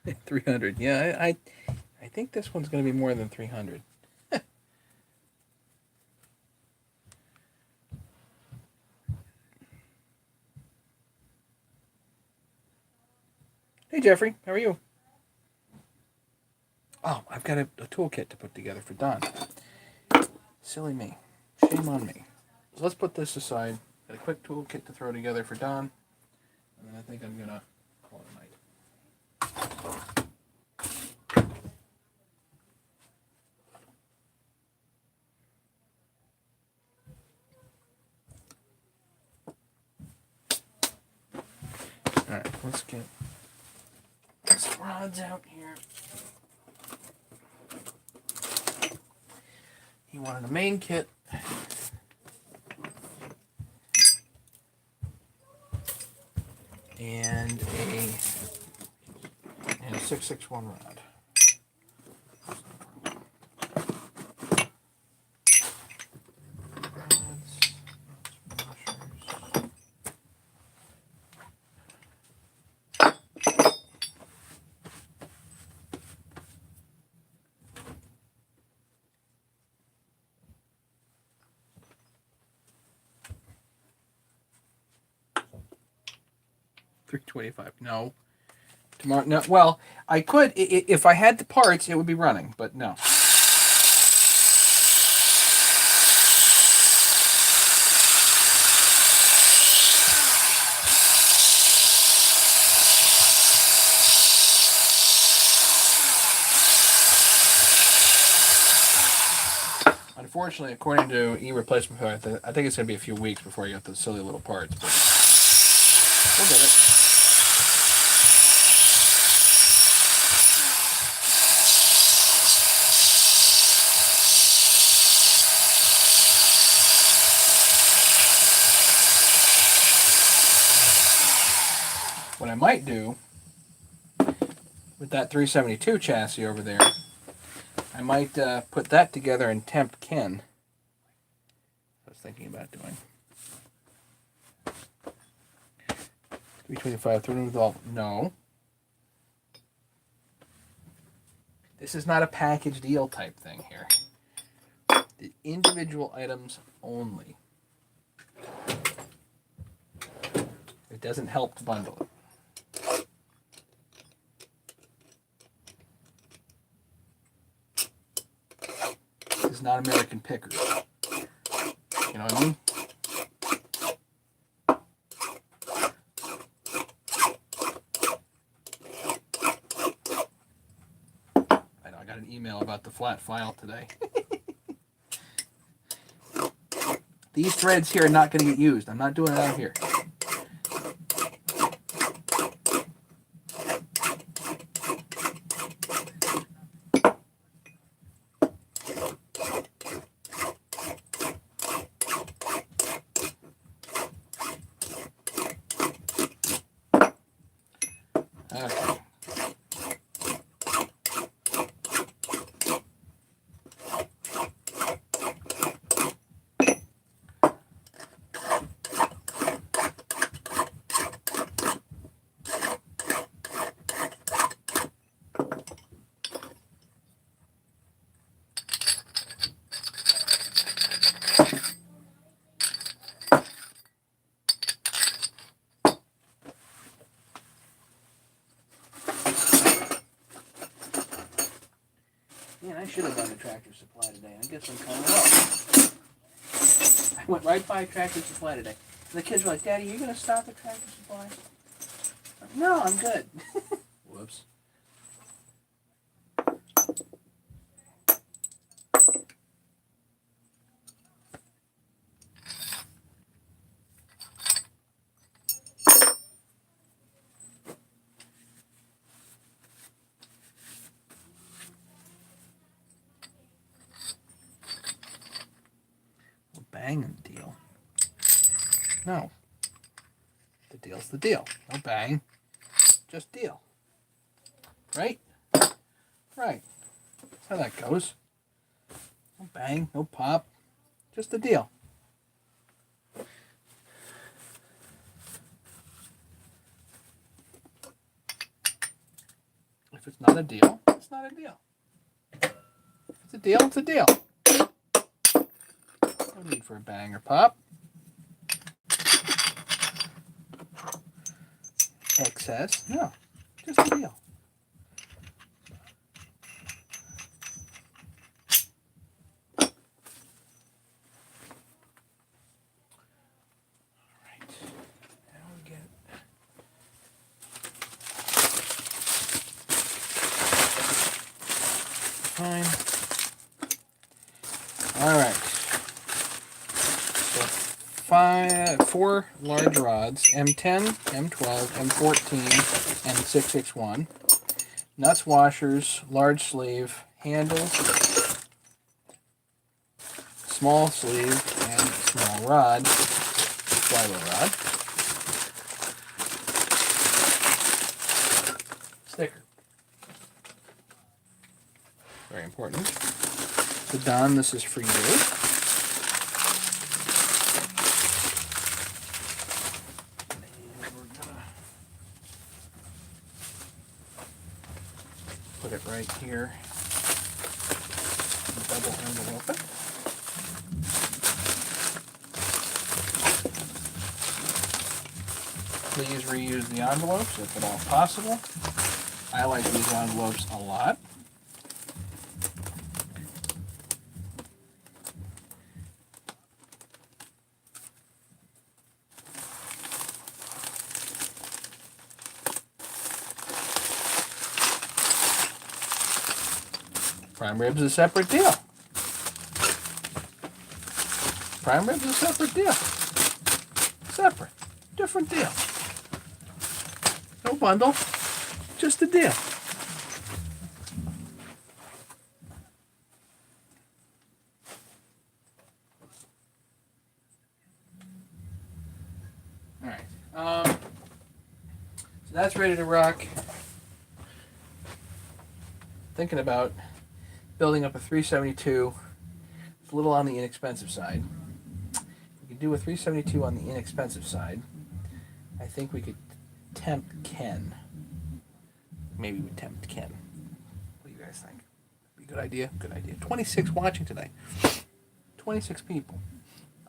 $300. Yeah, I think this one's going to be more than 300. Hey, Jeffrey. How are you? Oh, I've got a toolkit to put together for Don. Silly me. Shame on me. So let's put this aside. Got a quick toolkit to throw together for Don. And then I think I'm going to call it a night. Alright, let's get some rods out here. He wanted a main kit. And a 661 rod. $325. No. Tomorrow. No. Well, I could if I had the parts. It would be running, but no. Unfortunately, according to e-replacement, I think it's going to be a few weeks before I get the silly little parts. But we'll get it. What I might do with that 372 chassis over there, I might put that together and temp Ken. I was thinking about doing 325 through with all. No, this is not a package deal type thing here. The individual items only. It doesn't help to bundle it. This is not American Pickers. You know what I mean? I know, I got an email about the flat file today. These threads here are not going to get used. I'm not doing it out here. Okay. Man, I should have gone to Tractor Supply today. I guess I'm kind of low. I went right by Tractor Supply today. And the kids were like, Daddy, are you going to stop at Tractor Supply? Like, no, I'm good. Whoops. Bang deal. No. The deal's the deal. No bang. Just deal. Right? Right. That's how that goes. No bang, no pop. Just a deal. If it's not a deal, it's not a deal. If it's a deal, it's a deal. No need for a bang or pop. Excess, no. Just a deal. Fine. All right. So 4 large rods: M10, M12, M14, and 661. Nuts, washers, large sleeve, handle, small sleeve, and small rod, flywheel rod. Sticker. Very important. So Don, this is for you. And we're gonna put it right here. Double envelope it. Please reuse the envelopes if at all possible. I like these envelopes a lot. Prime ribs is a separate deal. Prime ribs is a separate deal. Separate. Different deal. No bundle. Just a deal. Alright. So that's ready to rock. Thinking about building up a 372. It's a little on the inexpensive side. We could do a 372 on the inexpensive side. I think we could tempt Ken. Maybe we tempt Ken. What do you guys think? Be a good idea? Good idea. 26 watching today. 26 people.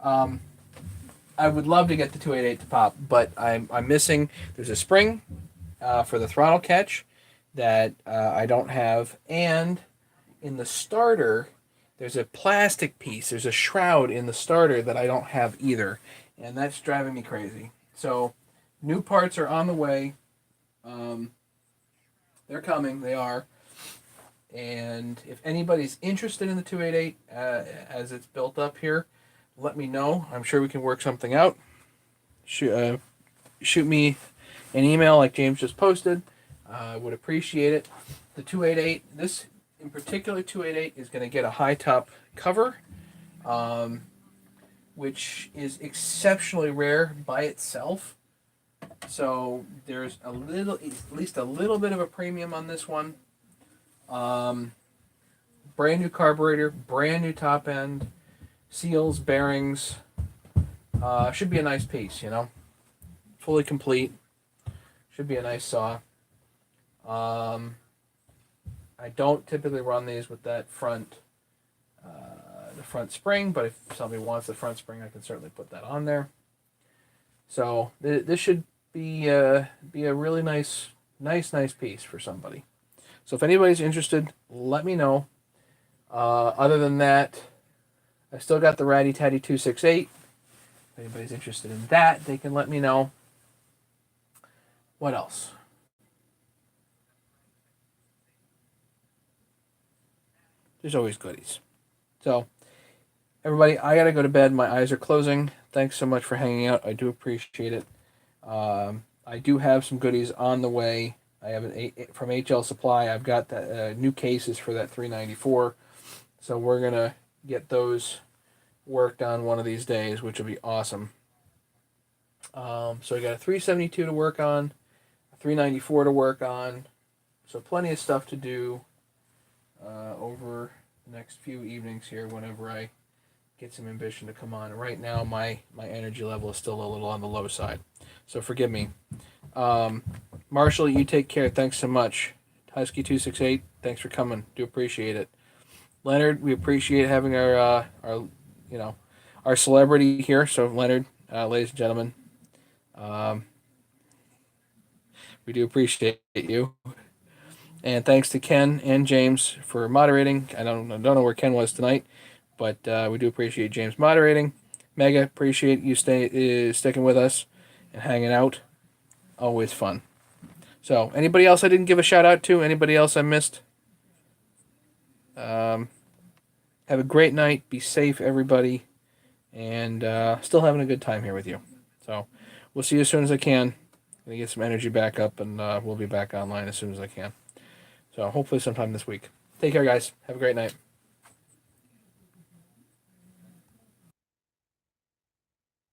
I would love to get the 288 to pop, but I'm missing. There's a spring for the throttle catch that I don't have, and in the starter there's a plastic piece. There's a shroud in the starter that I don't have either, and that's driving me crazy. So new parts are on the way. They're coming. They are. And if anybody's interested in the 288 as it's built up here, let me know. I'm sure we can work something out. Shoot me an email like James just posted. I would appreciate it. The 288, this in particular 288 is going to get a high top cover, which is exceptionally rare by itself. So there's at least a little bit of a premium on this one. Brand new carburetor, brand new top end, seals, bearings. Should be a nice piece, you know. Fully complete. Should be a nice saw. I don't typically run these with that the front spring, but if somebody wants the front spring, I can certainly put that on there. So this should be a really nice piece for somebody. So if anybody's interested, let me know. Other than that, I still got the Ratty Tatty 268. If anybody's interested in that, they can let me know. What else? There's always goodies. So, everybody, I gotta go to bed. My eyes are closing. Thanks so much for hanging out. I do appreciate it. I do have some goodies on the way. I have from HL Supply. I've got the new cases for that 394. So we're gonna get those worked on one of these days, which will be awesome. So I got a 372 to work on, a 394 to work on. So plenty of stuff to do over the next few evenings here whenever I get some ambition to come on. Right now, my energy level is still a little on the low side. So forgive me. Marshall, you take care. Thanks so much. Husky268, thanks for coming. Do appreciate it. Leonard, we appreciate having our celebrity here. So Leonard, ladies and gentlemen, we do appreciate you. And thanks to Ken and James for moderating. I don't know where Ken was tonight, but we do appreciate James moderating. Mega, appreciate you sticking with us and hanging out. Always fun. So, anybody else I didn't give a shout out to? Anybody else I missed? Have a great night. Be safe, everybody. And still having a good time here with you. So, we'll see you as soon as I can. I'm going to get some energy back up, and we'll be back online as soon as I can. So, hopefully sometime this week. Take care, guys. Have a great night.